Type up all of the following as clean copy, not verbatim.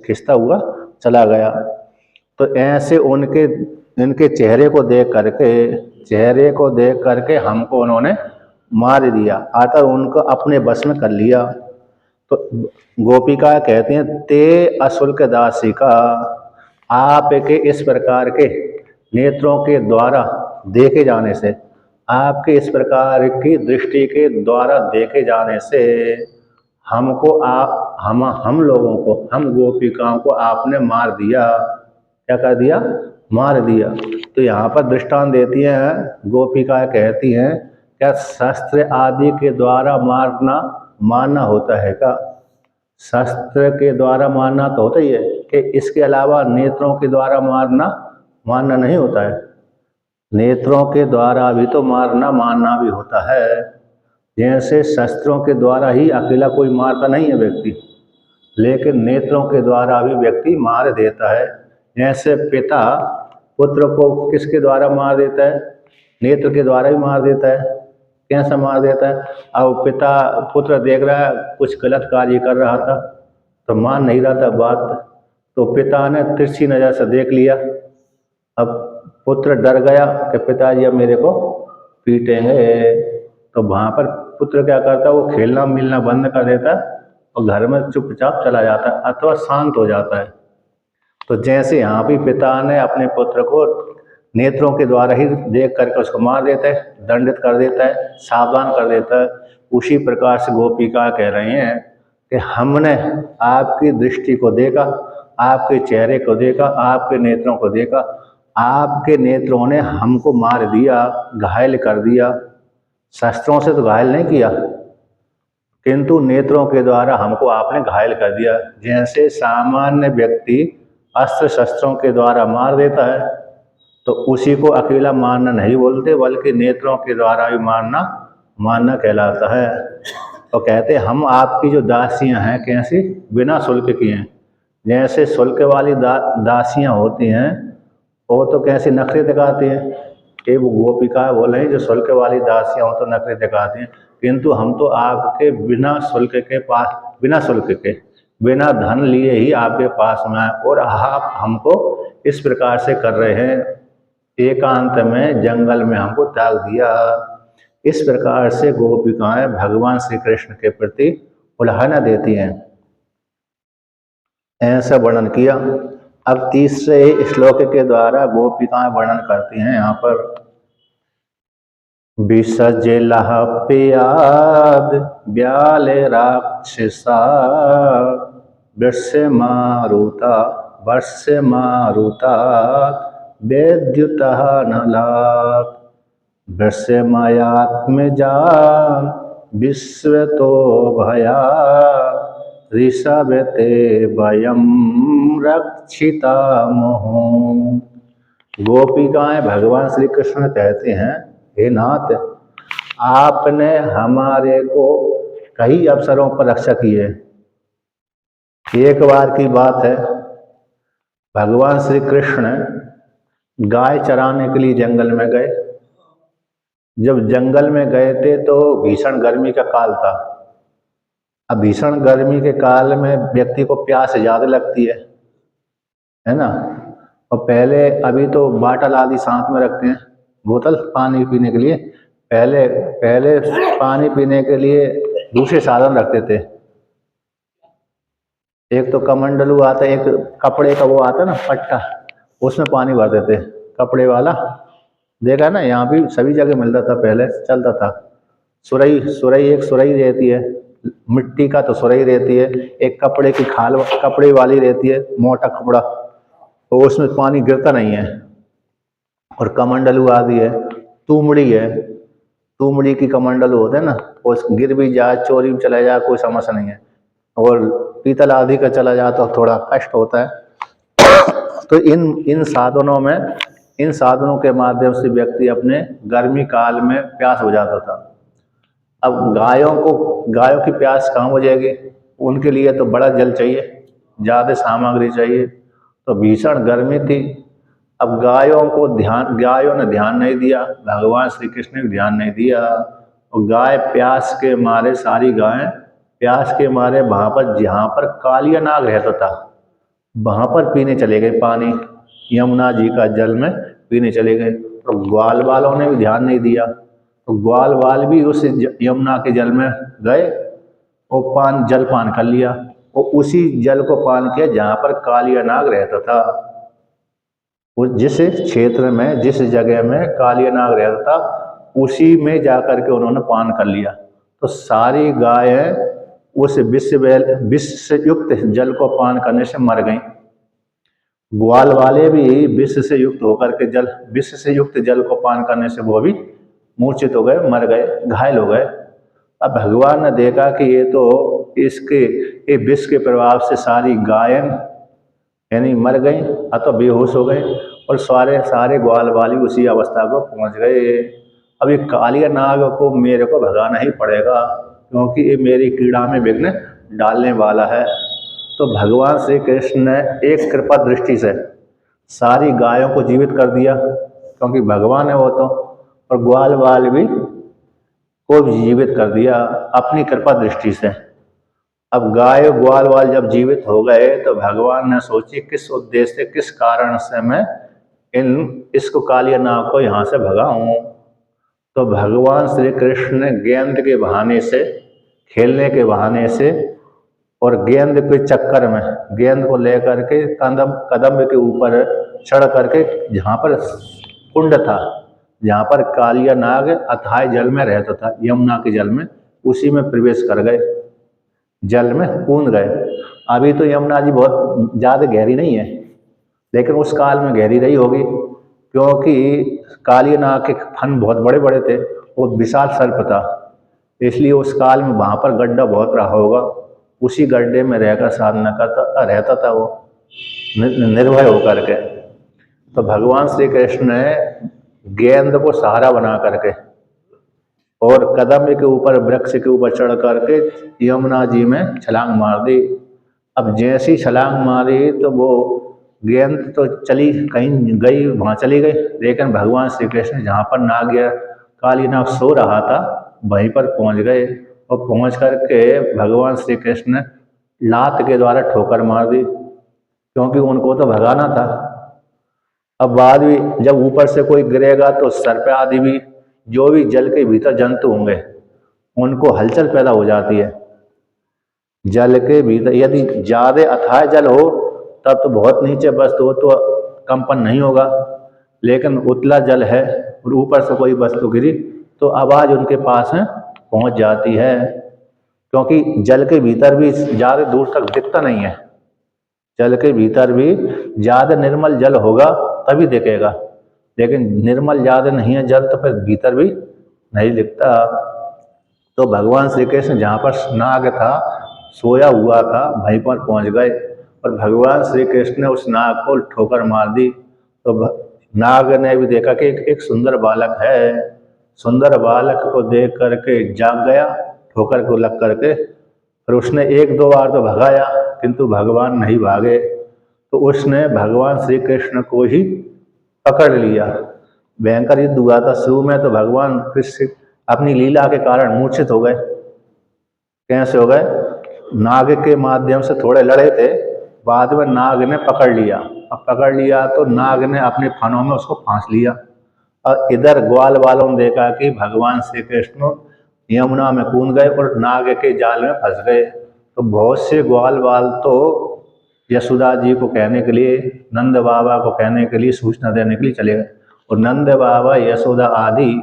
खिंचता हुआ चला गया। तो ऐसे इनके चेहरे को देख करके हमको उन्होंने मार दिया, अतः उनको अपने बस में कर लिया। तो गोपिका कहते हैं, ते अशुल्क दासी का, आपके इस प्रकार के नेत्रों के द्वारा देखे जाने से, आपके इस प्रकार की दृष्टि के द्वारा देखे जाने से हमको हम लोगों को, हम गोपिकाओं को आपने मार दिया। क्या कर दिया? मार दिया। तो यहाँ पर दृष्टांत देती हैं गोपिका, कहती हैं, क्या शस्त्र आदि के द्वारा मारना होता है क्या? शस्त्र के द्वारा मारना तो होता ही है, कि इसके अलावा नेत्रों के द्वारा मारना नहीं होता है। नेत्रों के द्वारा भी तो मारना भी होता है। जैसे शस्त्रों के द्वारा ही अकेला कोई मारता नहीं है व्यक्ति, लेकिन नेत्रों के द्वारा भी व्यक्ति मार देता है। जैसे पिता पुत्र को किसके द्वारा मार देता है? नेत्र के द्वारा भी मार देता है। कैसा मार देता है? अब पुत्र देख रहा है कुछ गलत कार्य कर रहा था, तो मान नहीं रहा था बात, तो पिता ने तिरछी नज़र से देख लिया। अब पुत्र डर गया कि पिताजी अब मेरे को पीटेंगे, तो वहाँ पर पुत्र क्या करता है? वो खेलना मिलना बंद कर देता है और घर में चुपचाप चला जाता है अथवा शांत हो जाता है। तो जैसे यहाँ भी पिता ने अपने पुत्र को नेत्रों के द्वारा ही देख करके उसको मार देता है, दंडित कर देता है, सावधान कर देता है, उसी प्रकार से गोपिका कह रही हैं कि हमने आपकी दृष्टि को देखा, आपके चेहरे को देखा, आपके नेत्रों को देखा, आपके नेत्रों ने हमको मार दिया, घायल कर दिया। शस्त्रों से तो घायल नहीं किया, किंतु नेत्रों के द्वारा हमको आपने घायल कर दिया। जैसे सामान्य व्यक्ति अस्त्र शस्त्रों के द्वारा मार देता है, तो उसी को अकेला मारना नहीं बोलते, बल्कि नेत्रों के द्वारा भी मारना कहलाता है। तो कहते हम आपकी जो दासियां हैं कैसी? बिना शुल्क की हैं। जैसे शुल्क वाली दासियां होती हैं, वो तो कैसी नखरे दिखाती हैं, कि वो गोपिका बोल रही जो शुल्क वाली दासियां हो तो नखरे दिखाती हैं, किंतु हम तो आपके बिना शुल्क के बिना धन लिए ही आपके पास में आए, और आप हमको इस प्रकार से कर रहे हैं, एकांत में जंगल में हमको त्याग दिया। इस प्रकार से गोपिकाएं भगवान श्री कृष्ण के प्रति उल्हाना देती हैं। ऐसा वर्णन किया। अब तीसरे श्लोक के द्वारा गोपिकाएं वर्णन करती हैं यहाँ पर, विसजलः प्याद व्याले राक्षसा वर्ष्यमारुता वेद्युतः नलात् वृष्यमयात्मजा विश्वतो भया ऋषभते वयं रक्षितामहो। गोपिकाएं भगवान श्री कृष्ण कहते हैं, हे नाथ, आपने हमारे को कई अवसरों पर रक्षा की है। एक बार की बात है, भगवान श्री कृष्ण गाय चराने के लिए जंगल में गए। जब जंगल में गए थे तो भीषण गर्मी का काल था। अब भीषण गर्मी के काल में व्यक्ति को प्यास ज़्यादा लगती है ना। और पहले, अभी तो बाटल आदि साथ में रखते हैं, बोतल पानी पीने के लिए। पहले पानी पीने के लिए दूसरे साधन रखते थे। एक तो कमंडलू आता, एक कपड़े का वो आता ना पट्टा, उसमें पानी भरते थे, कपड़े वाला। देखा ना, यहाँ भी सभी जगह मिलता था, पहले चलता था। सुरई एक सुरई रहती है, मिट्टी का तो सुरई रहती है, एक कपड़े की खाल कपड़े वाली रहती है, मोटा कपड़ा, तो उसमें पानी गिरता नहीं है। और कमंडलू आदि है, तुमड़ी की कमंडलू होते हैं ना, वो गिर भी जाए, चोरी भी चला जाए, कोई समस्या नहीं है। और पीतल आदि का चला जाए तो थोड़ा कष्ट होता है। तो इन साधनों के माध्यम से व्यक्ति अपने गर्मी काल में प्यास हो जाता था। अब गायों की प्यास कहाँ बुझेगी? उनके लिए तो बड़ा जल चाहिए, ज़्यादा सामग्री चाहिए। तो भीषण गर्मी थी। अब गायों ने ध्यान नहीं दिया, भगवान श्री कृष्ण ने ध्यान नहीं दिया, और गाय प्यास के मारे, सारी गायें प्यास के मारे वहाँ पर जहाँ पर कालिया नाग रहता था, वहाँ पर पीने चले गए पानी, यमुना जी का जल में पीने चले गए। तो ग्वाल वालों ने भी ध्यान नहीं दिया, तो ग्वाल वाल भी उस यमुना के जल में गए और जल पान कर लिया, और उसी जल को पान किया जहाँ पर कालिया नाग रहता था। उस जिस क्षेत्र में, जिस जगह में कालिया नाग रहता था, उसी में जाकर के उन्होंने पान कर लिया। तो सारी गायें उस विष से युक्त जल को पान करने से मर गईं। ग्वाल वाले भी विष से युक्त होकर के विष से युक्त जल को पान करने से वो भी मूर्छित हो गए, मर गए, घायल हो गए। अब भगवान ने देखा कि ये तो ये विष के प्रभाव से सारी गायें यानी मर गई, अतः बेहोश हो गए, और सारे ग्वाल वाली उसी अवस्था को पहुंच गए। अब ये कालिया नाग को मेरे को भगाना ही पड़ेगा, क्योंकि ये मेरी क्रीड़ा में विघ्न डालने वाला है। तो भगवान श्री कृष्ण ने एक कृपा दृष्टि से सारी गायों को जीवित कर दिया, क्योंकि भगवान है वो तो, और ग्वाल वाल भी को भी जीवित कर दिया अपनी कृपा दृष्टि से। अब गाय ग्वाल वाल जब जीवित हो गए तो भगवान ने सोची किस उद्देश्य से, किस कारण से मैं इसको कालिया नाग को यहाँ से भगाऊं। तो भगवान श्री कृष्ण ने गेंद के बहाने से, खेलने के बहाने से, और गेंद के चक्कर में गेंद को लेकर के कदम के ऊपर चढ़ करके जहाँ पर कुंड था, जहाँ पर कालिया नाग अथाह जल में रहता था, यमुना के जल में, उसी में प्रवेश कर गए, जल में कूद गए। अभी तो यमुना जी बहुत ज़्यादा गहरी नहीं है, लेकिन उस काल में गहरी रही होगी, क्योंकि कालिया नाग के फन बहुत बड़े बड़े थे, वो विशाल सर्प था, इसलिए उस काल में वहाँ पर गड्ढा बहुत रहा होगा। उसी गड्ढे में रहकर साधना रहता था वो निर्भय होकर के। तो भगवान श्री कृष्ण ने गेंद को सहारा बना करके और कदम के ऊपर, वृक्ष के ऊपर चढ़ करके यमुना जी में छलांग मार दी। अब जैसी छलांग मारी तो वो गेंद तो चली कहीं गई, वहाँ चली गई, लेकिन भगवान श्री कृष्ण जहाँ पर नाग या काली नाग सो रहा था वहीं पर पहुँच गए, और पहुँच करके भगवान श्री कृष्ण ने लात के द्वारा ठोकर मार दी, क्योंकि उनको तो भगाना था। अब बाद में जब ऊपर से कोई गिरेगा तो सर्प आदि भी, जो भी जल के भीतर जंतु होंगे, उनको हलचल पैदा हो जाती है। जल के भीतर यदि ज्यादा अथाह जल हो तब तो बहुत नीचे वस्तु हो तो कंपन नहीं होगा, लेकिन उतला जल है और ऊपर से कोई वस्तु गिरी तो आवाज उनके पास में पहुंच जाती है, क्योंकि जल के भीतर भी ज्यादा दूर तक दिखता नहीं है। जल के भीतर भी ज्यादा निर्मल जल होगा तभी दिखेगा, लेकिन निर्मल ज्यादा नहीं है जल तो फिर भीतर भी नहीं दिखता। तो भगवान श्री कृष्ण जहाँ पर नाग था, सोया हुआ था, वहीं पर पहुंच गए, और भगवान श्री कृष्ण ने उस नाग को ठोकर मार दी। तो नाग ने भी देखा कि एक सुंदर बालक है, सुंदर बालक को देख करके जाग गया, ठोकर को लग करके, फिर उसने एक दो बार तो भगाया, किंतु भगवान नहीं भागे, तो उसने भगवान श्री कृष्ण को ही पकड़ लिया। भयंकर युद्ध हुआ था। शुरू में तो भगवान कृष्ण अपनी लीला के कारण मूर्छित हो गए। कैसे हो गए? नाग के माध्यम से थोड़े लड़े थे, बाद में नाग ने पकड़ लिया। अब पकड़ लिया तो नाग ने अपने फनों में उसको फांस लिया, और इधर ग्वाल वालों ने देखा कि भगवान श्री कृष्ण यमुना में कूद गए और नाग के जाल में फंस गए। तो बहुत से ग्वाल वाल तो यशोदा जी को कहने के लिए, नंद बाबा को कहने के लिए, सूचना देने के लिए चले गए, और नंद बाबा, यशोदा आदि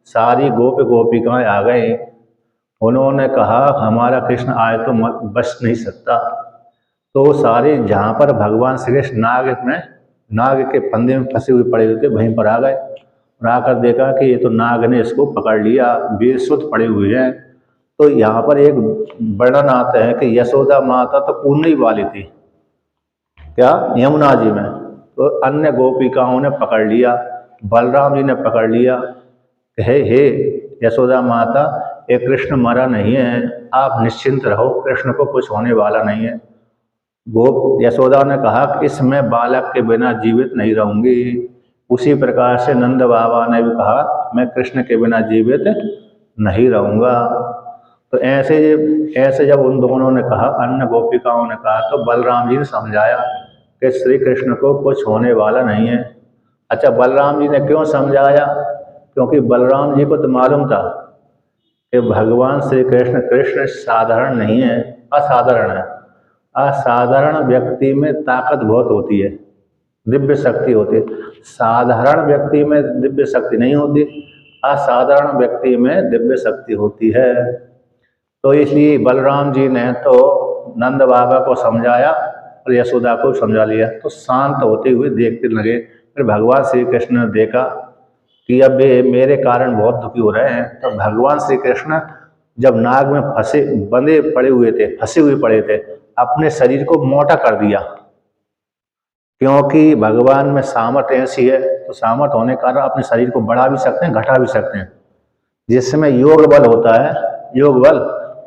सारी गोपिकाएं आ गए। उन्होंने कहा हमारा कृष्ण आए तो बच नहीं सकता। तो सारे जहाँ पर भगवान श्री कृष्ण नाग के फंदे में फंसे हुए पड़े हुए थे वहीं पर आ गए, और आकर देखा कि ये तो नाग ने इसको पकड़ लिया, बेसुध पड़े हुए हैं। तो यहाँ पर एक वर्णन आता है कि यशोदा माता तो कूदने वाली थी, क्या, यमुना जी में, तो अन्य गोपिकाओं ने पकड़ लिया, बलराम जी ने पकड़ लिया, हे यशोदा माता, ये कृष्ण मरा नहीं है, आप निश्चिंत रहो, कृष्ण को कुछ होने वाला नहीं है। यशोदा ने कहा कि इसमें बालक के बिना जीवित नहीं रहूंगी। उसी प्रकार से नंद बाबा ने भी कहा मैं कृष्ण के बिना जीवित नहीं रहूंगा। तो ऐसे जब उन दोनों ने कहा, अन्य गोपिकाओं ने कहा, तो बलराम जी ने समझाया कि श्री कृष्ण को कुछ होने वाला नहीं है। अच्छा, बलराम जी ने क्यों समझाया? क्योंकि बलराम जी को तो मालूम था कि भगवान श्री कृष्ण कृष्ण साधारण नहीं है, असाधारण है। असाधारण व्यक्ति में ताकत बहुत होती है, दिव्य शक्ति होती है। साधारण व्यक्ति में दिव्य शक्ति नहीं होती, असाधारण व्यक्ति में दिव्य शक्ति होती है। तो इसलिए बलराम जी ने तो नंद बाबा को समझाया और यशोदा को समझा लिया, तो शांत होते हुए देखते लगे। फिर भगवान श्री कृष्ण ने देखा कि अब ये मेरे कारण बहुत दुखी हो रहे हैं, तो भगवान श्री कृष्ण जब नाग में फंसे बंधे पड़े हुए थे, फंसे हुए पड़े थे, अपने शरीर को मोटा कर दिया। क्योंकि भगवान में सामर्थ्य ऐसी है, तो सामर्थ्य होने के कारण अपने शरीर को बढ़ा भी सकते हैं, घटा भी सकते हैं। जिसमें योग बल होता है, योग बल,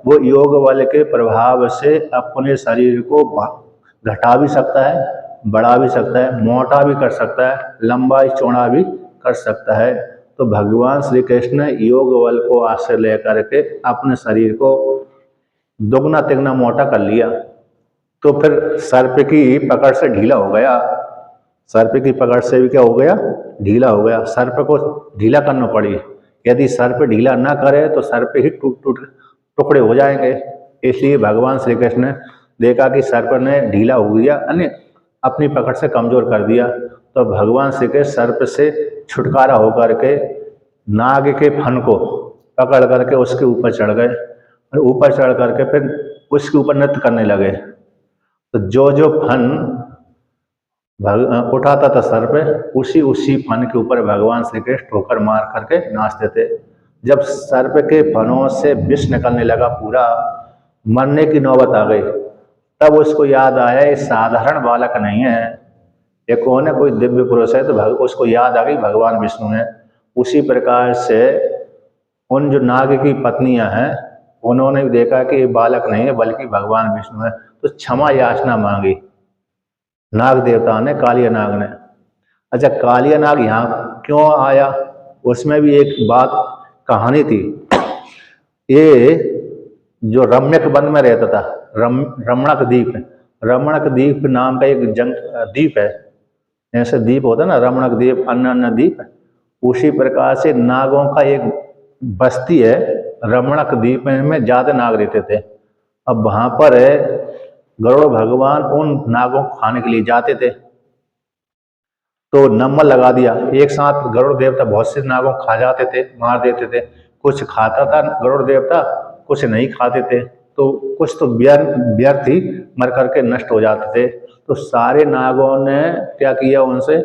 वो योग बल के प्रभाव से अपने शरीर को घटा भी सकता है, बढ़ा भी सकता है, मोटा भी कर सकता है, लंबा चौड़ा भी कर सकता है। तो भगवान श्री कृष्ण ने योग बल को आश्रय लेकर के अपने शरीर को दुगना तिगना मोटा कर लिया। तो फिर सर्प की पकड़ से ढीला हो गया। सर्प की पकड़ से भी क्या हो गया? ढीला हो गया। सर्प को ढीला करना पड़ी। यदि सर्प ढीला ना करे तो सर्प ही टूट टूट टुकड़े हो जाएंगे। इसलिए भगवान श्री कृष्ण ने देखा कि सर्प ने ढीला हो गया, अन्य अपनी पकड़ से कमजोर कर दिया। तो भगवान श्री कृष्ण सर्प से छुटकारा होकर के नाग के फन को पकड़ करके उसके ऊपर चढ़ गए, और ऊपर चढ़ करके फिर उसके ऊपर नृत्य करने लगे। तो जो जो फन उठाता था सर्प, उसी उसी फन के ऊपर भगवान श्री कृष्ण ठोकर मार करके नाचते थे। जब सर्प के फनों से विष निकलने लगा, पूरा मरने की नौबत आ गई, तब उसको याद आया ये साधारण बालक नहीं है, ये कौन है? कोई दिव्य पुरुष है। तो उसको याद आ गई भगवान विष्णु है। उसी प्रकार से उन जो नाग की पत्नियां हैं, उन्होंने भी देखा कि ये बालक नहीं है बल्कि भगवान विष्णु है, तो क्षमा याचना मांगी नाग देवता ने, कालिया नाग ने। अच्छा, कालिया नाग यहाँ क्यों आया? उसमें भी एक बात कहानी थी। ये जो रम्यक वन में रहता था, रमणक द्वीप, रमणक द्वीप नाम का एक द्वीप है। ऐसे द्वीप होता है ना, रमणक द्वीप, अन्य अन्य द्वीप, उसी प्रकार से नागों का एक बस्ती है। रमणक द्वीप में ज्यादा नाग रहते थे। अब वहां पर गरुड़ भगवान उन नागों को खाने के लिए जाते थे, तो नंबर लगा दिया। एक साथ गरुड़ देवता बहुत से नागों को खा जाते थे, मार देते थे। कुछ खाता था गरुड़ देवता, कुछ नहीं खाते थे, तो कुछ तो व्यर्थ ही मर करके नष्ट हो जाते थे। तो सारे नागों ने क्या किया? उनसे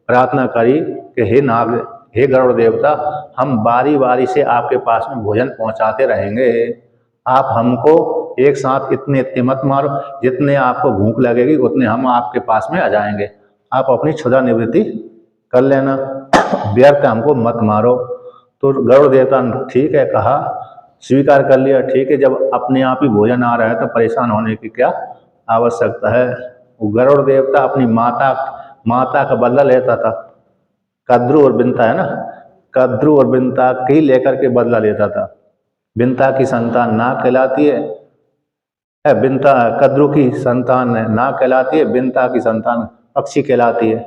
प्रार्थना करी कि हे नाग, हे गरुड़ देवता, हम बारी बारी से आपके पास में भोजन पहुंचाते रहेंगे, आप हमको एक साथ इतने इतने मत मारो, जितने आपको भूख लगेगी उतने हम आपके पास में आ जाएंगे, आप अपनी क्षुधा निवृत्ति कर लेना, व्यर्थ हमको मत मारो। तो गरुड़ देवता ने ठीक है कहा, स्वीकार कर लिया। ठीक है, जब अपने आप ही भोजन आ रहा है तो परेशान होने की क्या आवश्यकता है। वो गरुड़ देवता अपनी माता का बदला लेता था। कद्रु और बिंता है ना, कद्रु और बिंता की लेकर के बदला लेता था। बिंता की संतान नाग कहलाती है, बिंता कद्रु की संतान नाग कहलाती है, बिंता की संतान पक्षी कहलाती है।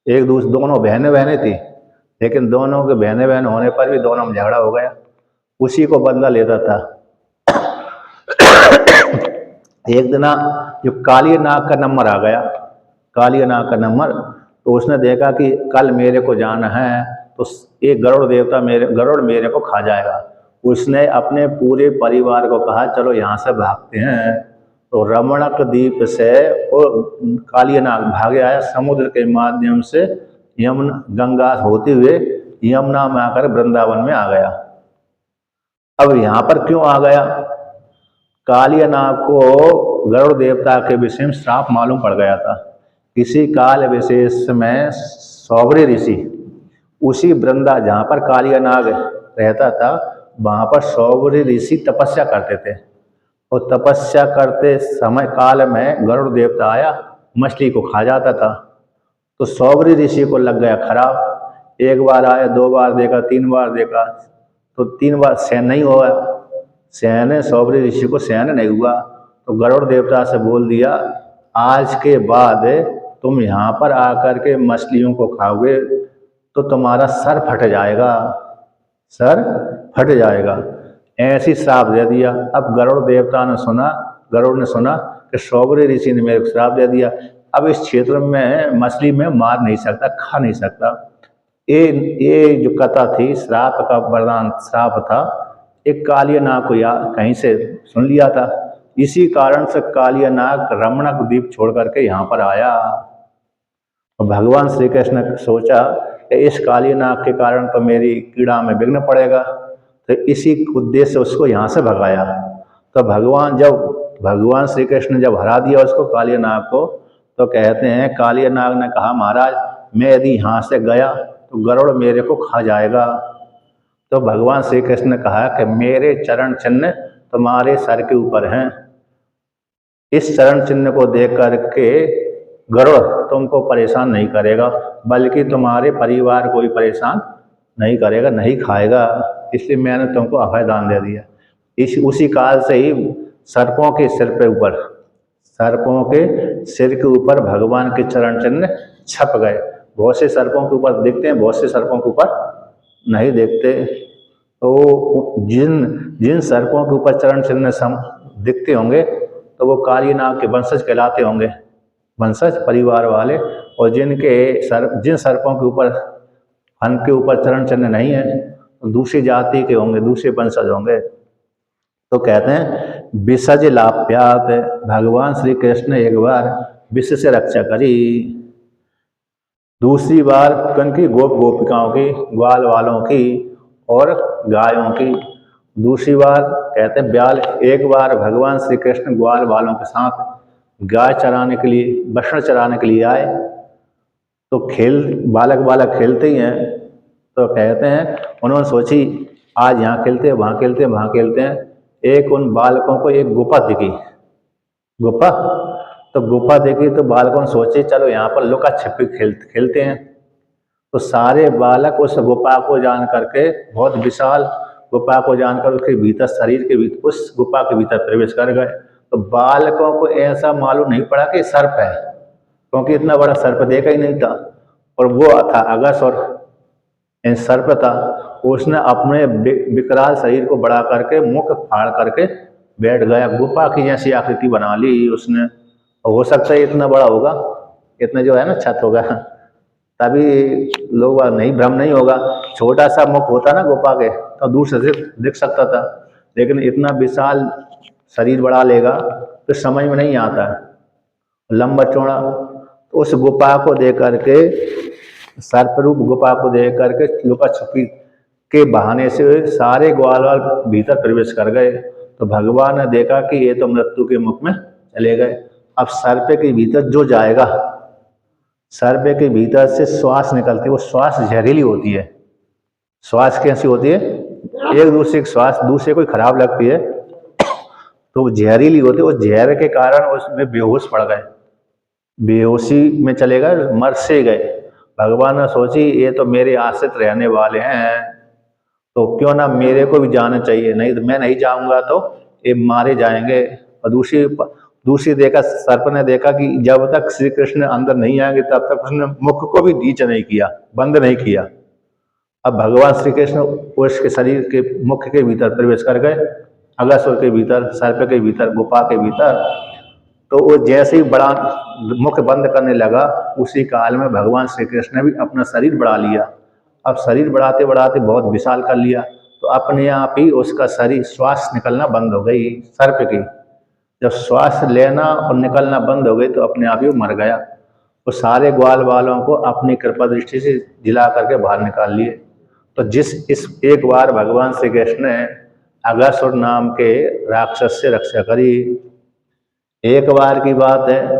एक दूसरे दोनों बहने बहने थी, लेकिन दोनों के बहने बहन होने पर भी दोनों में झगड़ा हो गया, उसी को बदला लेता था। एक दिन जो काली नाग का नंबर आ गया, काली नाग का नंबर, तो उसने देखा कि कल मेरे को जाना है, तो एक गरुड़ मेरे को खा जाएगा। उसने अपने पूरे परिवार को कहा चलो यहाँ से भागते हैं। तो रमणक द्वीप से वो काली नाग भागे आया, समुद्र के माध्यम से यमुना गंगा होते हुए यमुना में आकर वृंदावन में आ गया। अब यहाँ पर क्यों आ गया? कालिया नाग को गरुड़ देवता के विषय में श्राप मालूम पड़ गया था। किसी काल विशेष में सौबरी ऋषि, उसी वृंदा जहाँ पर कालिया नाग रहता था, वहाँ पर सौबरी ऋषि तपस्या करते थे। और तपस्या करते समय काल में गरुड़ देवता आया, मछली को खा जाता था। तो सौबरी ऋषि को लग गया खराब। एक बार आया, दो बार देखा, तीन बार देखा, तो तीन बार सहन नहीं हुआ, सहन सौबरी ऋषि को सहन नहीं हुआ। तो गरुड़ देवता से बोल दिया आज के बाद तुम यहाँ पर आकर के मछलियों को खाओगे तो तुम्हारा सर फट जाएगा, सर फट जाएगा। ऐसी श्राप दे दिया। अब गरुड़ देवता ने सुना, गरुड़ ने सुना कि सौबरी ऋषि ने मेरे को श्राप दे दिया, अब इस क्षेत्र में मछली में मार नहीं सकता, खा नहीं सकता। ये जो कथा थी, श्राप का वरदान श्राप था, एक कालिया नाग को कहीं से सुन लिया था। इसी कारण से कालिया नाग रमणक द्वीप छोड़ करके यहाँ पर आया। और भगवान श्री कृष्ण ने सोचा कि इस कालिया नाग के कारण तो मेरी कीड़ा में विघ्न पड़ेगा, तो इसी उद्देश्य से उसको यहाँ से भगाया। तो भगवान श्री कृष्ण ने जब हरा दिया उसको, कालिया नाग को, तो कहते हैं कालिया नाग ने कहा महाराज मैं यदि यहाँ से गया तो गरुड़ मेरे को खा जाएगा। तो भगवान श्री कृष्ण ने कहा कि मेरे चरण चिन्ह तुम्हारे सर के ऊपर हैं, इस चरण चिन्ह को देख करके गरुड़ तुमको परेशान नहीं करेगा, बल्कि तुम्हारे परिवार को भी परेशान नहीं करेगा, नहीं खाएगा, इसलिए मैंने तुमको अभयदान दे दिया। उसी काल से ही सर्पों के सिर के ऊपर भगवान के चरण चिन्ह छप गए। बहुत से सर्पों के ऊपर दिखते हैं, बहुत से सर्पों के ऊपर नहीं दिखते। तो जिन सर्पों के ऊपर चरण चिन्ह दिखते होंगे तो वो काली नाग के वंशज कहलाते होंगे, वंशज परिवार वाले। और जिन सर्पों के ऊपर फन के ऊपर चरण चिन्ह नहीं है दूसरी जाति के होंगे, दूसरे वंशज होंगे। तो कहते हैं विषज लाप्यात, भगवान श्री कृष्ण ने एक बार विष से रक्षा करी, दूसरी बार कनकी गोपिकाओं की, ग्वाल वालों की और गायों की। दूसरी बार कहते हैं ब्याल, एक बार भगवान श्री कृष्ण ग्वाल वालों के साथ गाय चराने के लिए, बछड़ चराने के लिए आए। तो बालक खेलते ही हैं, तो कहते हैं उन्होंने सोची आज यहाँ खेलते हैं, वहाँ खेलते हैं, वहाँ खेलते हैं। एक उन बालकों को एक गुफा दिखी, गुफा देखी तो बालकों ने सोचे चलो यहाँ पर लुका छिपी खेलते हैं। तो सारे बालक उस गुफा को जान करके, बहुत विशाल गुफा को जानकर उसके भीतर, शरीर के भीतर, उस गुफा के भीतर प्रवेश कर गए। तो बालकों को ऐसा मालूम नहीं पड़ा कि सर्प है, क्योंकि इतना बड़ा सर्प देखा ही नहीं था। और वो था अगस्वर सर्प था, उसने अपने विकराल शरीर को बड़ा करके मुख फाड़ करके बैठ गया, गुफा की जैसी आकृति बना ली उसने। हो सकता है इतना बड़ा होगा, इतना जो है ना छत होगा, तभी लोग नहीं भ्रम नहीं होगा। छोटा सा मुख होता ना गुफा के तो दूर से दिख सकता था, लेकिन इतना विशाल शरीर बढ़ा लेगा तो समझ में नहीं आता, लंबा चौड़ा। तो उस गुफा को देख करके, सर्परूप गुफा को देख करके लुका छुपी के बहाने से सारे ग्वाल वाल भीतर प्रवेश कर गए। तो भगवान ने देखा कि ये तो मृत्यु के मुख में चले गए। अब सर्प के भीतर जो जाएगा, सर्प के भीतर से श्वास निकलती है, वो श्वास जहरीली होती है। श्वास कैसी होती है? एक दूसरे की श्वास दूसरे को खराब लगती है तो वो जहरीली होती है। वो जहर के कारण उसमें बेहोश पड़ गए, बेहोशी में चले गए, मर से गए। भगवान ने सोची ये तो मेरे आश्रित रहने वाले हैं, तो क्यों ना मेरे को भी जाना चाहिए, नहीं तो मैं नहीं जाऊंगा तो ये मारे जाएंगे। और दूसरी देखा, सर्प ने देखा कि जब तक श्री कृष्ण अंदर नहीं आएंगे तब तक उसने मुख को भी नीचे नहीं किया, बंद नहीं किया। अब भगवान श्री कृष्ण उसके शरीर के मुख के भीतर प्रवेश कर गए, अगस्वर के भीतर, सर्प के भीतर, गुफा के भीतर। तो वो जैसे ही बड़ा मुख बंद करने लगा, उसी काल में भगवान श्री कृष्ण ने भी अपना शरीर बढ़ा लिया। अब शरीर बढ़ाते बढ़ाते बहुत विशाल कर लिया, तो अपने आप ही उसका शरीर, श्वास निकलना बंद हो गई सर्प की। जब श्वास लेना और निकलना बंद हो गई तो अपने आप ही मर गया। तो सारे ग्वाल वालों को अपनी कृपा दृष्टि से जिला करके बाहर निकाल लिए। तो एक बार भगवान श्री कृष्ण ने अगस्वर नाम के राक्षस से रक्षा करी। एक बार की बात है,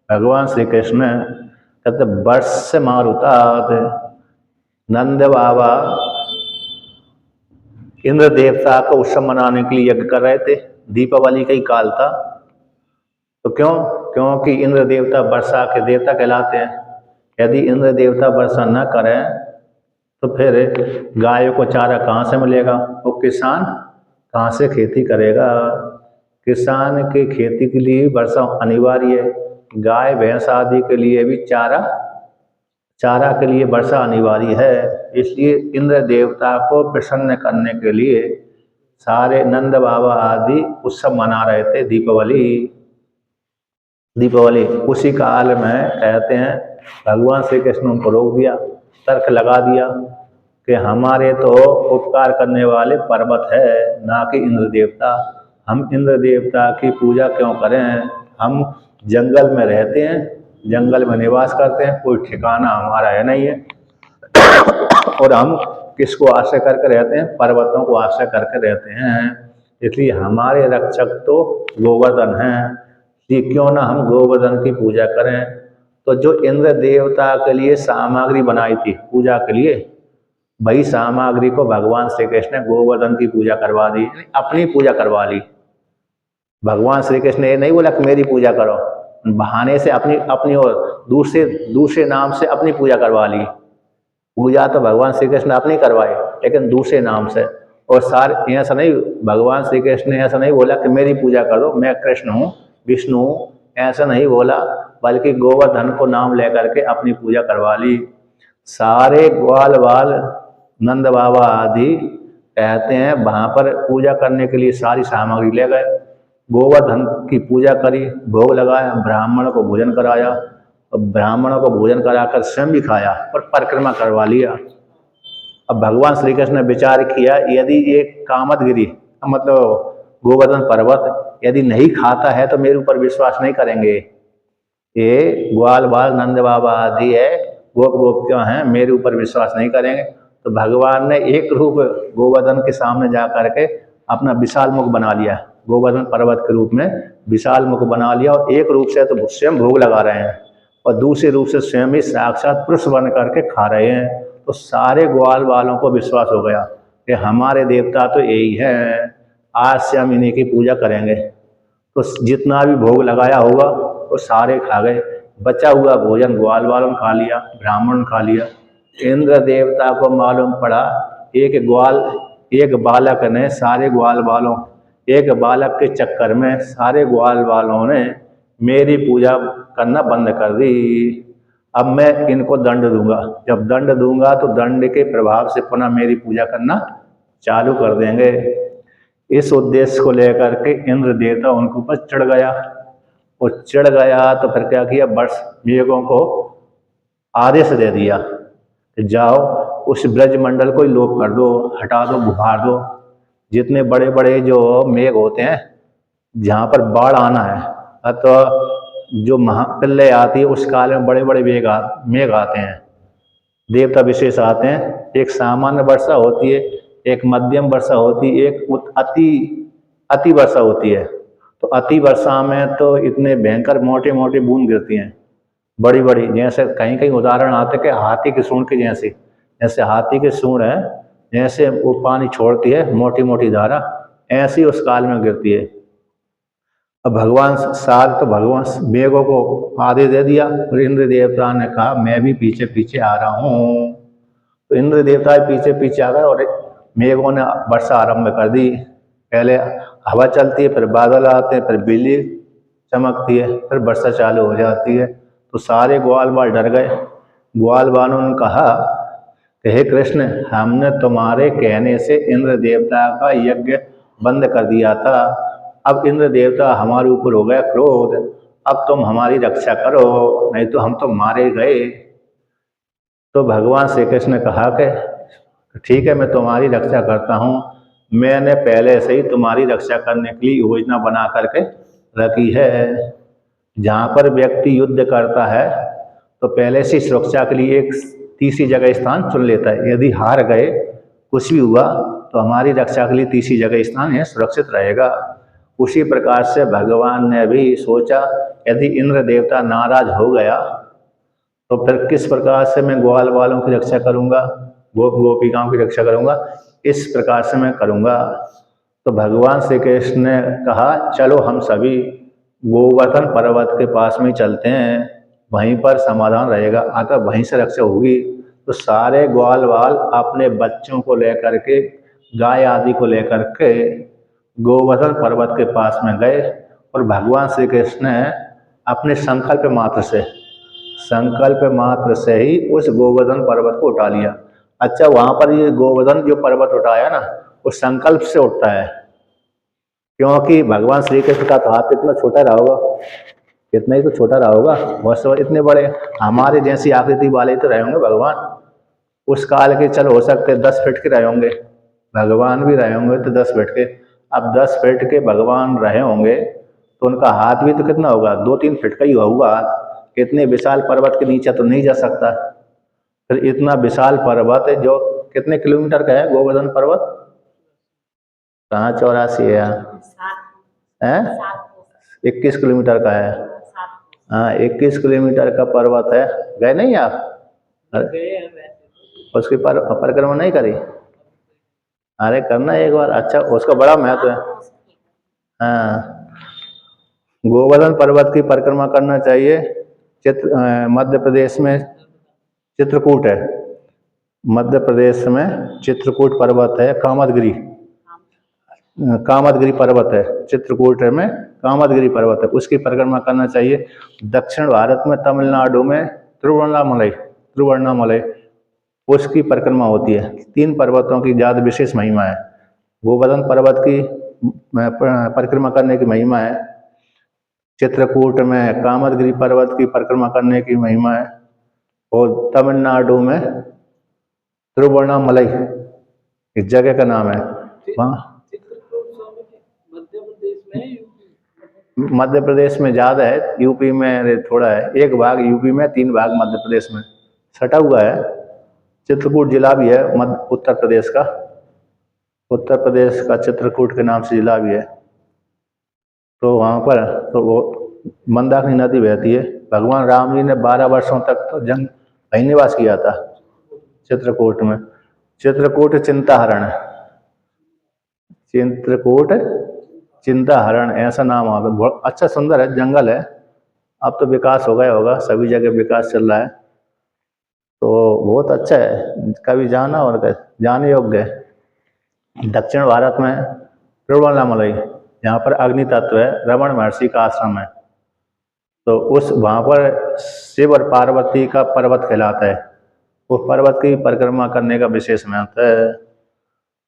भगवान श्री कृष्ण कहते वर्ष से मारुतात, नंद बाबा इंद्र देवता का उत्सव मनाने के लिए यज्ञ कर रहे थे। दीपावली का ही काल था। तो क्योंकि इंद्र देवता वर्षा के देवता कहलाते हैं। यदि इंद्र देवता वर्षा न करें तो फिर गायों को चारा कहाँ से मिलेगा, वो किसान कहाँ से खेती करेगा। किसान की खेती के लिए वर्षा अनिवार्य है। गाय भैंस आदि के लिए भी चारा के लिए वर्षा अनिवार्य है। इसलिए इंद्र देवता को प्रसन्न करने के लिए सारे नंद बाबा आदि उत्सव मना रहे थे। दीपावली उसी काल में कहते हैं भगवान श्री कृष्ण उनको रोक दिया, तर्क लगा दिया कि हमारे तो उपकार करने वाले पर्वत है, ना कि इंद्र देवता। हम इंद्र देवता की पूजा क्यों करें? हम जंगल में रहते हैं, जंगल में निवास करते हैं, कोई ठिकाना हमारा है नहीं है। और हम किसको आश्रय करके रहते हैं? पर्वतों को आश्रय करके रहते हैं। इसलिए हमारे रक्षक तो गोवर्धन हैं, कि क्यों ना हम गोवर्धन की पूजा करें। तो जो इंद्र देवता के लिए सामग्री बनाई थी पूजा के लिए, वही सामग्री को भगवान श्री कृष्ण ने गोवर्धन की पूजा करवा दी, अपनी पूजा करवा ली। भगवान श्री कृष्ण ने ये नहीं बोला कि मेरी पूजा करो, बहाने से अपनी और दूसरे नाम से अपनी पूजा करवा ली। पूजा तो भगवान श्री कृष्ण ने अपनी करवाई, लेकिन दूसरे नाम से। और सारे ऐसा नहीं, भगवान श्री कृष्ण ने ऐसा नहीं बोला कि मेरी पूजा करो, मैं कृष्ण हूँ, विष्णु हूँ, ऐसा नहीं बोला, बल्कि गोवर्धन को नाम लेकर के अपनी पूजा करवा ली। सारे ग्वाल बाल नंद बाबा आदि कहते हैं वहाँ पर पूजा करने के लिए सारी सामग्री ले गए, गोवर्धन की पूजा करी, भोग लगाया, ब्राह्मण को भोजन कराया, और ब्राह्मणों को भोजन कराकर स्वयं भी खाया और परिक्रमा करवा लिया। अब भगवान श्री कृष्ण ने विचार किया, यदि ये कामदगिरी मतलब गोवर्धन पर्वत यदि नहीं खाता है तो मेरे ऊपर विश्वास नहीं करेंगे। ये ग्वाल बाल नंद बाबा आदि है, गोप क्यों हैं, मेरे ऊपर विश्वास नहीं करेंगे। तो भगवान ने एक रूप गोवर्धन के सामने जा करके अपना विशाल मुख बना लिया, गोवर्धन पर्वत के रूप में विशाल मुख बना लिया, और एक रूप से तो स्वयं भोग लगा रहे हैं और दूसरे रूप से स्वयं ही साक्षात पुरुष बन करके खा रहे हैं। तो सारे ग्वाल वालों को विश्वास हो गया कि हमारे देवता तो यही हैं, आज से हम इन्हीं की पूजा करेंगे। तो जितना भी भोग लगाया होगा वो सारे खा गए, बचा हुआ भोजन ग्वाल वालों ने खा लिया, ब्राह्मण ने खा लिया। इंद्र देवता को मालूम पड़ा एक बालक ने सारे ग्वाल वालों, एक बालक के चक्कर में सारे ग्वाल वालों ने मेरी पूजा करना बंद कर दी। अब मैं इनको दंड दूंगा, जब दंड दूंगा तो दंड के प्रभाव से पुनः मेरी पूजा करना चालू कर देंगे। इस उद्देश्य को लेकर के इंद्र देवता उनके ऊपर चढ़ गया, और चढ़ गया तो फिर क्या किया, मेघों को आदेश दे दिया कि जाओ उस ब्रजमंडल को ही लोप कर दो, हटा दो, बुहार दो। जितने बड़े बड़े जो मेघ होते हैं, जहाँ पर बाढ़ आना है तो जो महाप्रलय आती है उस काल में बड़े बड़े मेघ आते हैं, देवता विशेष आते हैं। एक सामान्य वर्षा होती है, एक मध्यम वर्षा होती है, एक अति वर्षा होती है। तो अति वर्षा में तो इतने भयंकर मोटे मोटे बूंद गिरती हैं, बड़ी बड़ी, जैसे कहीं कहीं उदाहरण आते हैं कि हाथी की सूंड की जैसे हाथी की सूंड है, जैसे वो पानी छोड़ती है मोटी मोटी धारा, ऐसी उस काल में गिरती है। अब भगवान मेघों को आदेश दे दिया, और इंद्र देवता ने कहा मैं भी पीछे पीछे आ रहा हूँ। तो इंद्र देवता पीछे पीछे आ गए और मेघों ने वर्षा आरंभ कर दी। पहले हवा चलती है, फिर बादल आते हैं, फिर बिजली चमकती है, फिर वर्षा चालू हो जाती है। तो सारे ग्वाल बाल डर गए। ग्वाल बालों ने कहा कि हे कृष्ण, हमने तुम्हारे कहने से इंद्र देवता का यज्ञ बंद कर दिया था, अब इंद्र देवता हमारे ऊपर हो गया क्रोध, अब तुम हमारी रक्षा करो, नहीं तो हम तो मारे गए। तो भगवान श्री कृष्ण ने कहा कि ठीक है, मैं तुम्हारी रक्षा करता हूँ, मैंने पहले से ही तुम्हारी रक्षा करने के लिए योजना बना करके रखी है। जहाँ पर व्यक्ति युद्ध करता है तो पहले से सुरक्षा के लिए एक तीसरी जगह स्थान चुन लेता है। यदि हार गए, कुछ भी हुआ, तो हमारी रक्षा के लिए तीसरी जगह स्थान है सुरक्षित रहेगा। उसी प्रकार से भगवान ने भी सोचा, यदि इंद्र देवता नाराज हो गया तो फिर किस प्रकार से मैं ग्वाल वालों की रक्षा करूंगा, गोपिकाओं की रक्षा करूंगा, इस प्रकार से मैं करूंगा। तो भगवान श्री कृष्ण ने कहा चलो हम सभी गोवर्धन पर्वत के पास में चलते हैं, वहीं पर समाधान रहेगा, अतः वहीं से रक्षा होगी। तो सारे ग्वाल वाल अपने बच्चों को लेकर के, गाय आदि को लेकर के गोवर्धन पर्वत के पास में गए, और भगवान श्री कृष्ण ने अपने संकल्प मात्र से ही उस गोवर्धन पर्वत को उठा लिया। अच्छा, वहां पर ये गोवर्धन जो पर्वत उठाया ना, वो संकल्प से उठता है, क्योंकि भगवान श्री कृष्ण का तो हाथ इतना छोटा रहा होगा, इतना ही तो छोटा रहा होगा, बहुत इतने बड़े हमारे जैसी आकृति वाले तो रहे होंगे भगवान उस काल के। चल हो सकते 10 फीट के रहे होंगे, भगवान भी रहे होंगे तो 10 फीट के। अब 10 फीट के भगवान रहे होंगे तो उनका हाथ भी तो कितना होगा, 2-3 फीट का ही होगा हाथ। इतने विशाल पर्वत के नीचे तो नहीं जा सकता। फिर इतना विशाल पर्वत है जो कितने किलोमीटर का है गोवर्धन पर्वत? कहाँ 84 है? 21 किलोमीटर का है। हाँ, 21 किलोमीटर का पर्वत है। गए नहीं आप? उसकी परिक्रमा नहीं करी? अरे करना एक बार, अच्छा उसका बड़ा महत्व है। हाँ, गोवर्धन पर्वत की परिक्रमा करना चाहिए। मध्य प्रदेश में चित्रकूट है, मध्य प्रदेश में चित्रकूट पर्वत है, कामदगिरी पर्वत है, चित्रकूट में कामदगिरी पर्वत है, उसकी परिक्रमा करना चाहिए। दक्षिण भारत में तमिलनाडु में तिरुवन्नामलई उसकी परिक्रमा होती है। 3 पर्वतों की ज्यादा विशेष महिमा है। गोवर्धन पर्वत की परिक्रमा करने की महिमा है, चित्रकूट में कामदगिरी पर्वत की परिक्रमा करने की महिमा है, और तमिलनाडु में तिरुवन्नामलई इस जगह का नाम है। वहाँ मध्य प्रदेश में ज्यादा है, यूपी में थोड़ा है, 1 भाग यूपी में, 3 भाग मध्य प्रदेश में सटा हुआ है। चित्रकूट जिला भी है उत्तर प्रदेश का चित्रकूट के नाम से जिला भी है। तो वहाँ पर तो वो मंदाकिनी नदी बहती है। भगवान राम जी ने 12 वर्षों तक तो वहीं निवास किया था चित्रकूट में। चित्रकूट चिंताहरण ऐसा नाम आता है। बहुत अच्छा सुंदर है, जंगल है। अब तो विकास हो गया होगा, सभी जगह विकास चल रहा है, तो बहुत अच्छा है, कभी जाना और जाने योग्य है। दक्षिण भारत में तिरुवन्नामलई, यहाँ पर अग्नि तत्व है, रमण महर्षि का आश्रम है। तो वहाँ पर शिव और पार्वती का पर्वत कहलाता है। उस पर्वत की परिक्रमा करने का विशेष महत्व है।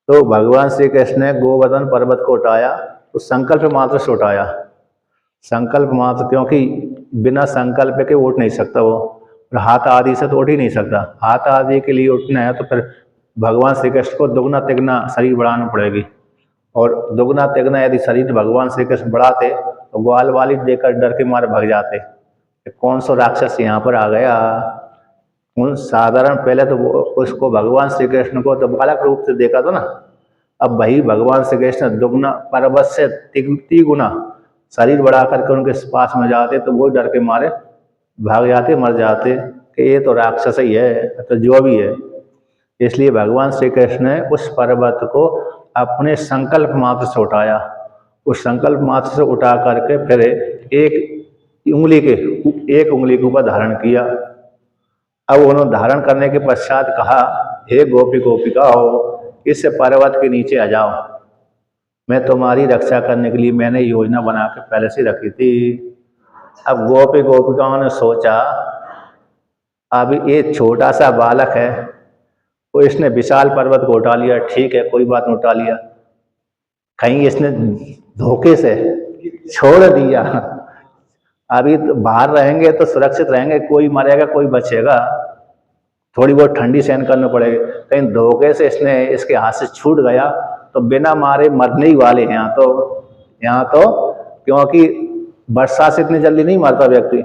तो भगवान श्री कृष्ण ने गोवर्धन पर्वत को उठाया तो संकल्प मात्र से उठाया। संकल्प मात्र, क्योंकि बिना संकल्प के उठ नहीं सकता वो, और हाथ आदि से तो उठ ही नहीं सकता। हाथ आदि के लिए उठना है तो फिर भगवान श्री कृष्ण को दुगना तिगना शरीर बढ़ाना पड़ेगी, और दुगना तिगना यदि शरीर भगवान श्री कृष्ण बढ़ाते तो ग्वाल वाली देकर डर के मारे भाग जाते। कौन सा राक्षस यहाँ पर आ गया। उन साधारण पहले तो उसको भगवान श्री कृष्ण को तो बालक रूप से देखा था ना, अब वही भगवान श्री कृष्ण दुगना पर्वत से 3 गुना शरीर बढ़ा करके उनके पास में जाते तो वो डर के मारे भाग जाते, मर जाते कि ये तो राक्षस ही है, तो जो भी है। इसलिए भगवान श्री कृष्ण ने उस पर्वत को अपने संकल्प मात्र से उठाया। उस संकल्प मात्र से उठा करके फिर एक उंगली के ऊपर धारण किया। अब उन्होंने धारण करने के पश्चात कहा, हे गोपिकाओ, इस पर्वत के नीचे आ जाओ, मैं तुम्हारी रक्षा करने के लिए मैंने योजना बना के पहले से रखी थी। अब गोपिकाओं ने सोचा, अब ये छोटा सा बालक है, तो इसने विशाल पर्वत को उठा लिया, ठीक है कोई बात नहीं, उठा लिया, कहीं इसने धोखे से छोड़ दिया। अभी तो बाहर रहेंगे तो सुरक्षित रहेंगे, कोई मरेगा कोई बचेगा, थोड़ी बहुत ठंडी सहन करनी पड़ेगी। कहीं धोखे से इसके हाथ से छूट गया तो बिना मारे मरने ही वाले हैं यहाँ तो, क्योंकि वर्षा से इतनी जल्दी नहीं मरता व्यक्ति,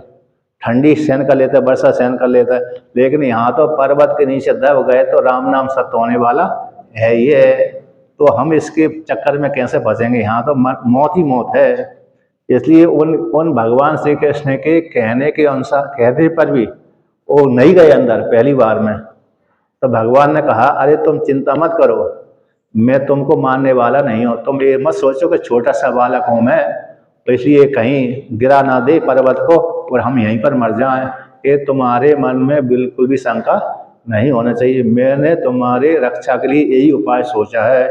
ठंडी सहन कर लेता है, वर्षा सहन कर लेता है, लेकिन यहाँ तो पर्वत के नीचे दब गए तो राम नाम सत्य होने वाला है ये, तो हम इसके चक्कर में कैसे फंसेंगे, यहाँ तो मौत ही मौत है। इसलिए उन भगवान श्री कृष्ण के कहने के अनुसार, कहने पर भी वो नहीं गए अंदर पहली बार में। तो भगवान ने कहा, अरे तुम चिंता मत करो, मैं तुमको मारने वाला नहीं हूँ, तुम ये मत सोचो कि छोटा सा बालक हूँ मैं, तो इसलिए कहीं गिरा ना दे पर्वत को और हम यहीं पर मर जाएं। ये तुम्हारे मन में बिल्कुल भी शंका नहीं होना चाहिए, मैंने तुम्हारे रक्षा के लिए यही उपाय सोचा है,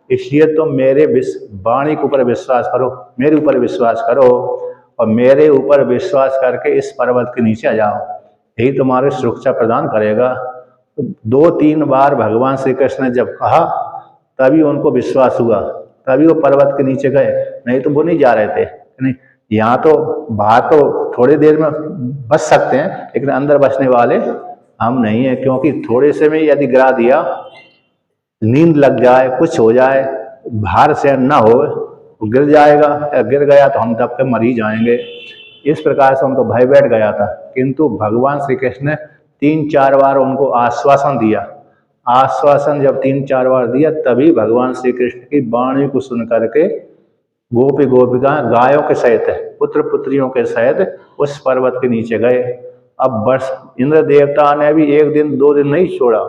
इसलिए तुम मेरे वाणी के ऊपर विश्वास करो, मेरे ऊपर विश्वास करो, और मेरे ऊपर विश्वास करके इस पर्वत के नीचे आ जाओ, यही तुम्हारी सुरक्षा प्रदान करेगा। तो 2-3 बार भगवान श्री कृष्ण ने जब कहा तभी उनको विश्वास हुआ, तभी वो पर्वत के नीचे गए, नहीं तो वो नहीं जा रहे थे। नहीं, यहाँ तो बाहर तो थोड़ी देर में बच सकते हैं, लेकिन अंदर बचने वाले हम नहीं है, क्योंकि थोड़े से में यदि गिरा दिया, नींद लग जाए, कुछ हो जाए, भार से ना हो, गिर जाएगा, गिर गया तो हम दब के मर ही जाएंगे। इस प्रकार से उनको भय बैठ गया था। किंतु भगवान श्री कृष्ण ने 3-4 बार उनको आश्वासन दिया। आश्वासन जब 3-4 बार दिया, तभी भगवान श्री कृष्ण की वाणी को सुन करके गोपी गोपिका गायों के सहित, पुत्र पुत्रियों के सहित उस पर्वत के नीचे गए। अब वर्ष इंद्र देवता ने भी 1 दिन 2 दिन नहीं छोड़ा,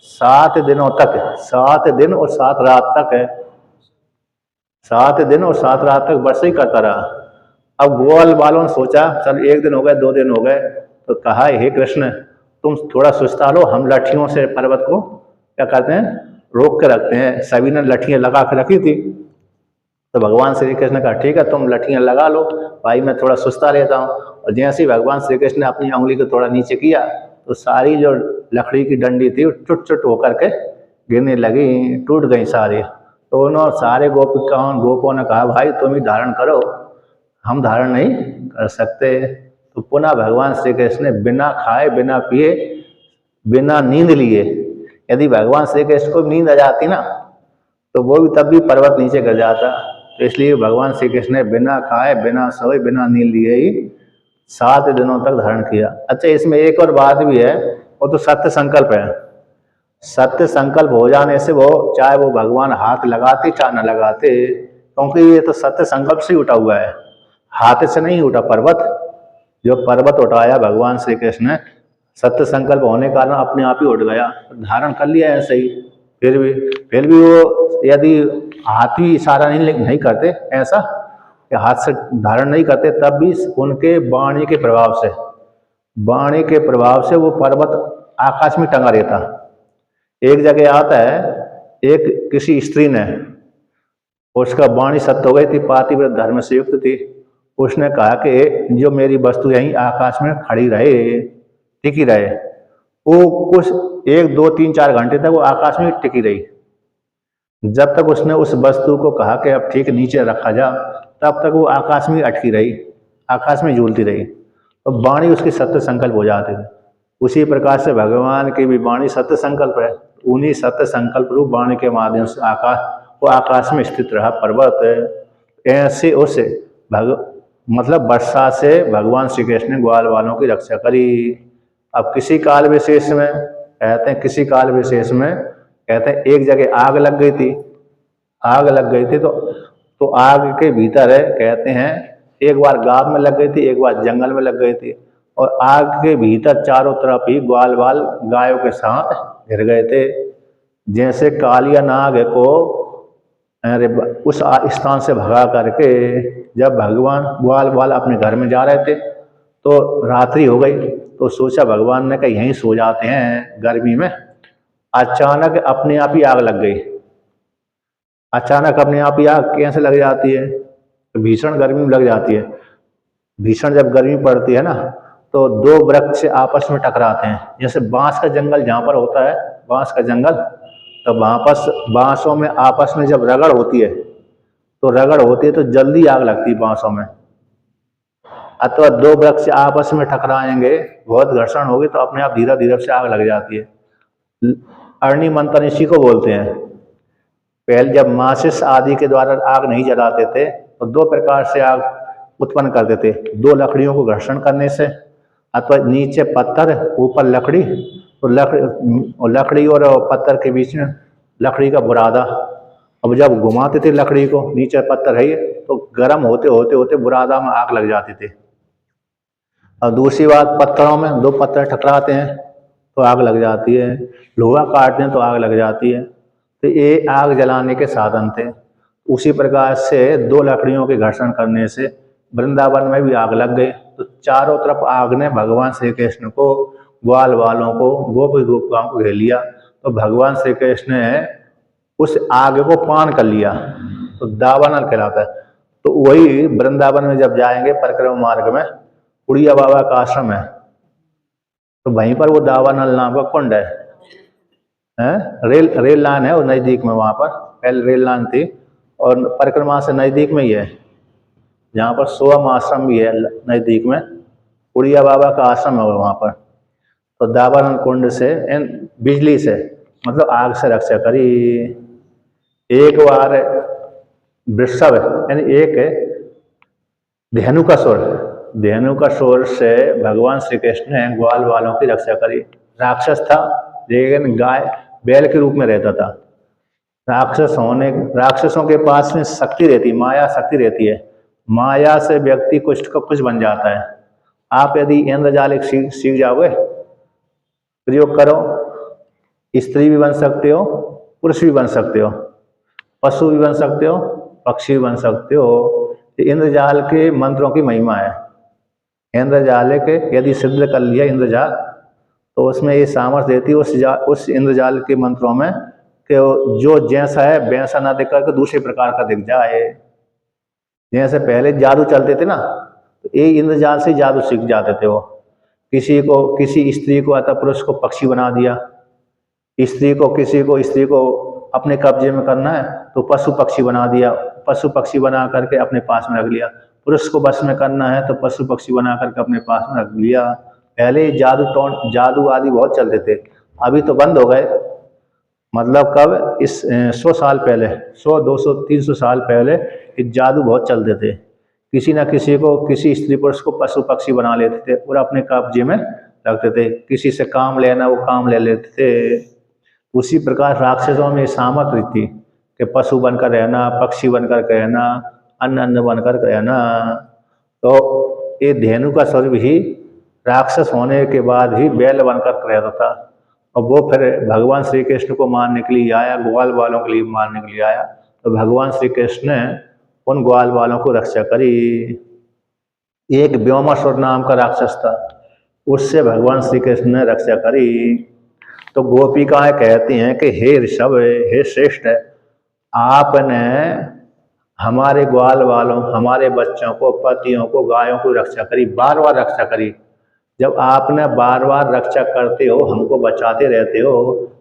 7 दिनों तक, 7 दिन और 7 रात तक है, 7 दिन और 7 रात तक वर्षा ही करता रहा। अब ग्वाल वालों ने सोचा चल 1 दिन हो गए, 2 दिन हो गए, तो कहा हे कृष्ण तुम थोड़ा सुस्ता लो, हम लाठियों से पर्वत को क्या करते हैं, रोक के रखते हैं। सभी ने लाठियां लगा के रखी थी। तो भगवान श्री कृष्ण ने कहा ठीक है तुम लाठियां लगा लो, भाई मैं थोड़ा सुस्ता लेता हूँ। और जैसे ही भगवान श्री कृष्ण ने अपनी उंगली को थोड़ा नीचे किया, तो सारी जो लकड़ी की डंडी थी वो चुट चुट होकर के गिरने लगी, टूट गई सारी। तो उन्होंने सारे गोपों ने कहा भाई तुम ही धारण करो, हम धारण नहीं कर सकते। तो पुनः भगवान श्री कृष्ण ने बिना खाए, बिना पिए, बिना नींद लिए, यदि भगवान श्री कृष्ण को नींद आ जाती ना, तो वो भी तब भी पर्वत नीचे गिर जाता। तो इसलिए भगवान श्री कृष्ण ने बिना खाए, बिना सोए, बिना नींद लिए ही 7 दिनों तक धारण किया। अच्छा, इसमें एक और बात भी है, वो तो सत्य संकल्प है। सत्य संकल्प हो जाने से वो, चाहे वो भगवान हाथ लगाते चाहे न लगाते, क्योंकि ये तो सत्य संकल्प से उठा हुआ है, हाथ से नहीं उठा पर्वत। जो पर्वत उठाया भगवान श्री कृष्ण ने, सत्य संकल्प होने के कारण अपने आप ही उठ गया, धारण कर लिया ऐसे ही। फिर भी वो यदि हाथ ही इशारा नहीं करते ऐसा, कि हाथ से धारण नहीं करते, तब भी उनके वाणी के प्रभाव से वो पर्वत आकाश में टंगा रहता। एक जगह आता है, एक किसी स्त्री ने, उसका वाणी सत्य हो गई थी, पातिव्रत धर्म से युक्त थी, उसने कहा कि जो मेरी वस्तु यहीं आकाश में खड़ी रहे, टिकी रहे। वो कुछ 1, 2, 3, 4 घंटे तक वो आकाश में टिकी रही। जब तक उसने उस वस्तु को कहा कि अब ठीक नीचे रखा जा, तब तक वो आकाश में अटकी रही, आकाश में झूलती रही, और वाणी उसकी सत्य संकल्प हो जाती थी। उसी प्रकार से भगवान की भी वाणी सत्य संकल्प है। उन्हीं सत्य संकल्प रूप वाणी के माध्यम से आकाश में स्थित रहा पर्वत। ऐसे उस मतलब वर्षा से भगवान श्री कृष्ण ने ग्वाल वालों की रक्षा करी। अब किसी काल विशेष में कहते हैं, किसी काल विशेष में कहते हैं एक जगह आग लग गई थी, तो आग के भीतर है, कहते हैं एक बार गांव में लग गई थी, एक बार जंगल में लग गई थी, और आग के भीतर चारों तरफ ही ग्वाल वाल गायों के साथ घिर गए थे। जैसे कालिया नाग को उस स्थान से भगा करके जब भगवान ग्वाल वाल अपने घर में जा रहे थे, तो रात्रि हो गई, तो सोचा भगवान ने कहा यहीं सो जाते हैं गर्मी में। अचानक अपने आप ही आग लग गई। अचानक अपने आप ही आग कैसे लग जाती है? तो भीषण गर्मी में लग जाती है। भीषण जब गर्मी पड़ती है ना, तो 2 वृक्ष आपस में टकराते हैं। जैसे बांस का जंगल जहाँ पर होता है, बांस का जंगल, तो बांसों में आपस में जब रगड़ होती है, तो जल्दी आग लगती है बांसों में। अथवा 2 वृक्ष आपस में टकराएंगे, बहुत घर्षण होगी, तो अपने आप धीरे धीरे से आग लग जाती है। अग्नि मंथन इसी को बोलते हैं। पहले जब माचिस आदि के द्वारा आग नहीं जलाते थे, तो 2 प्रकार से आग उत्पन्न करते थे। 2 लकड़ियों को घर्षण करने से, अथवा नीचे पत्थर ऊपर लकड़ी, तो लकड़ी और पत्थर के बीच में लकड़ी का बुरादा। अब जब घुमाते थे लकड़ी को, नीचे पत्थर है, तो गर्म होते होते होते बुरादा में आग लग जाती थी। और दूसरी बात, पत्थरों में 2 पत्थर टकराते हैं तो आग लग जाती है, लोहा काटते हैं तो आग लग जाती है। तो ये आग जलाने के साधन थे। उसी प्रकार से 2 लकड़ियों के घर्षण करने से वृंदावन में भी आग लग गई। तो चारों तरफ आग ने भगवान श्री कृष्ण को, ग्वाल वालों को, गोपी गोपिकाओं को घेर लिया। तो भगवान श्री कृष्ण ने उस आग को पान कर लिया, तो दावानल कहलाता है। तो वही वृंदावन में जब जाएंगे परिक्रमा मार्ग में उड़िया बाबा का आश्रम है, तो वहीं पर वो दावानल नाम का कुंड है, रेल लाइन है वो नज़दीक में, वहाँ पर पहले रेल लाइन थी और परिक्रमा से नज़दीक में ही है, जहाँ पर सोहम आश्रम भी है नज़दीक में, उड़िया बाबा का आश्रम है वहाँ पर। तो दावानल कुंड से बिजली से मतलब आग से रक्षा करी। एक बार वृषभ यानी एक धेनुकासुर से भगवान श्री कृष्ण ने ग्वाल वालों की रक्षा करी। राक्षस था लेकिन गाय बैल के रूप में रहता था। राक्षसों के पास में शक्ति रहती है, माया शक्ति रहती है, माया से व्यक्ति कुछ का कुछ बन जाता है। आप यदि इंद्रजाल सीख जाओगे, प्रयोग करो, स्त्री भी बन सकते हो, पुरुष भी बन सकते हो, पशु भी बन सकते हो, पक्षी भी बन सकते हो। इंद्रजाल के मंत्रों की महिमा है। इंद्रजाल के यदि सिद्ध कर लिया इंद्रजाल, तो उसमें ये सामर्थ्य देती है उस इंद्रजाल के मंत्रों में कि जो जैसा है वैसा ना दिख करके दूसरे प्रकार का दिख जाए। जैसे पहले जादू चलते थे ना, तो ये इंद्रजाल से जादू सीख जाते थे वो। किसी स्त्री को अथवा पुरुष को पक्षी बना दिया, स्त्री को अपने कब्जे में करना है तो पशु पक्षी बना दिया, पशु पक्षी बना करके अपने पास में रख लिया। पुरुष को बस में करना है तो पशु पक्षी बना करके अपने पास में रख लिया। पहले जादू आदि बहुत चलते थे, अभी तो बंद हो गए। मतलब कब, इस 100 साल पहले, 100 200 300 साल पहले जादू बहुत चलते थे। किसी न किसी को, किसी स्त्री पुरुष को पशु पक्षी बना लेते थे और अपने कब्जे में रखते थे। किसी से काम लेना वो काम ले लेते थे। उसी प्रकार राक्षसों में सामर्थ्य थी कि पशु बनकर रहना, पक्षी बनकर रहना, अन्न बनकर रहना। तो ये धेनुकासुर भी राक्षस होने के भी बैल बनकर रहता था, और वो फिर भगवान श्री कृष्ण को मारने के लिए आया, ग्वाल वालों के लिए मारने के लिए आया। तो भगवान श्री कृष्ण ने उन ग्वाल वालों को रक्षा करी। एक व्योमासुर नाम का राक्षस था, उससे भगवान श्री कृष्ण ने रक्षा करी। तो गोपिकाएं कहती हैं कि हे ऋषभ, हे श्रेष्ठ, आपने हमारे ग्वाल वालों, हमारे बच्चों को, पतियों को, गायों को रक्षा करी, बार बार रक्षा करी। जब आपने बार बार रक्षा करते हो, हमको बचाते रहते हो,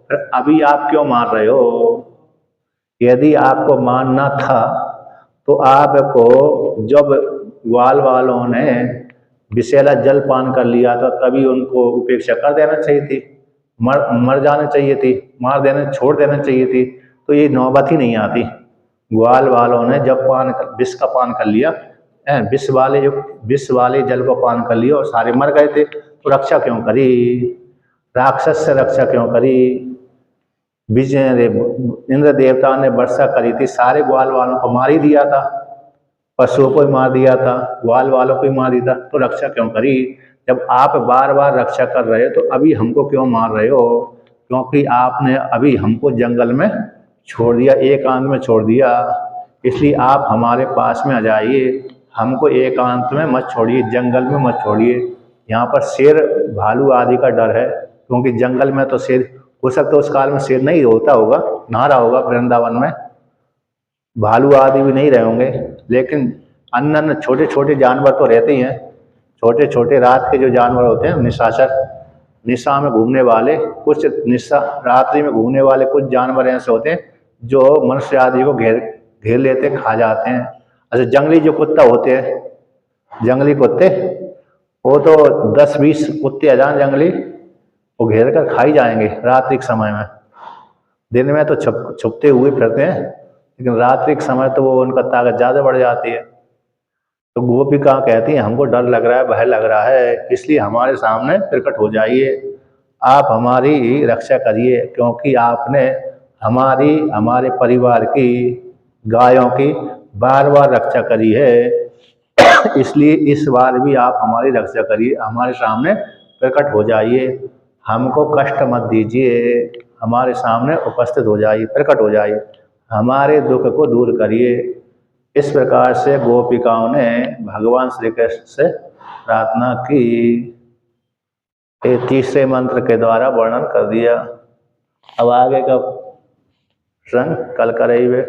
फिर अभी आप क्यों मार रहे हो? यदि आपको मारना था तो आपको, जब ग्वाल वालों ने विषैला जल पान कर लिया था तभी उनको उपेक्षा कर देना चाहिए थी, मर जाना चाहिए थी, मार देना, छोड़ देना चाहिए थी। तो ये नौबत ही नहीं आती। ग्वाल वालों ने जब विष का पान कर लिया, विष वाले जल को पान कर लिया और सारे मर गए थे, तो रक्षा क्यों करी? राक्षस से रक्षा क्यों करी? इंद्र देवता ने वर्षा करी थी, सारे ग्वाल वालों को मार ही दिया था, पशुओं को ही मार दिया था, ग्वाल वालों को ही मार दिया था, तो रक्षा क्यों करी? जब आप बार बार रक्षा कर रहे हो तो अभी हमको क्यों मार रहे हो? क्योंकि आपने अभी हमको जंगल में छोड़ दिया, एकांत में छोड़ दिया, इसलिए आप हमारे पास में आ जाइए, हमको एकांत में मत छोड़िए, जंगल में मत छोड़िए। यहाँ पर शेर भालू आदि का डर है, क्योंकि जंगल में तो शेर, हो सकता है उस काल में शेर नहीं होता होगा, नहा रहा होगा वृंदावन में, भालू आदि भी नहीं रहे होंगे, लेकिन अन्य छोटे छोटे जानवर तो रहते ही हैं। छोटे छोटे रात के जो जानवर होते हैं, निशाचर, निशा में घूमने वाले, कुछ रात्रि में घूमने वाले कुछ जानवर ऐसे होते हैं जो मनुष्य आदि को घेर लेते, खा जाते हैं। अच्छा, जंगली जो कुत्ता होते हैं, जंगली कुत्ते, वो तो 10-20 कुत्ते आ जाएं जंगली, वो घेर कर खाई जाएंगे रात्रि के समय में। दिन में तो छुपते हुए फिरते हैं, लेकिन रात्रि के समय तो वो उनका ताकत ज़्यादा बढ़ जाती है। तो गोपिका कहती हैं हमको डर लग रहा है, भय लग रहा है, इसलिए हमारे सामने प्रकट हो जाइए, आप हमारी रक्षा करिए, क्योंकि आपने हमारे परिवार की, गायों की बार बार रक्षा करी है, इसलिए इस बार भी आप हमारी रक्षा करिए, हमारे सामने प्रकट हो जाइए, हमको कष्ट मत दीजिए, हमारे सामने उपस्थित हो जाइए, प्रकट हो जाइए, हमारे दुख को दूर करिए। इस प्रकार से गोपिकाओं ने भगवान श्री कृष्ण से प्रार्थना की। ये तीसरे मंत्र के द्वारा वर्णन कर दिया। अब आगे का प्रसंग कल करेंगे।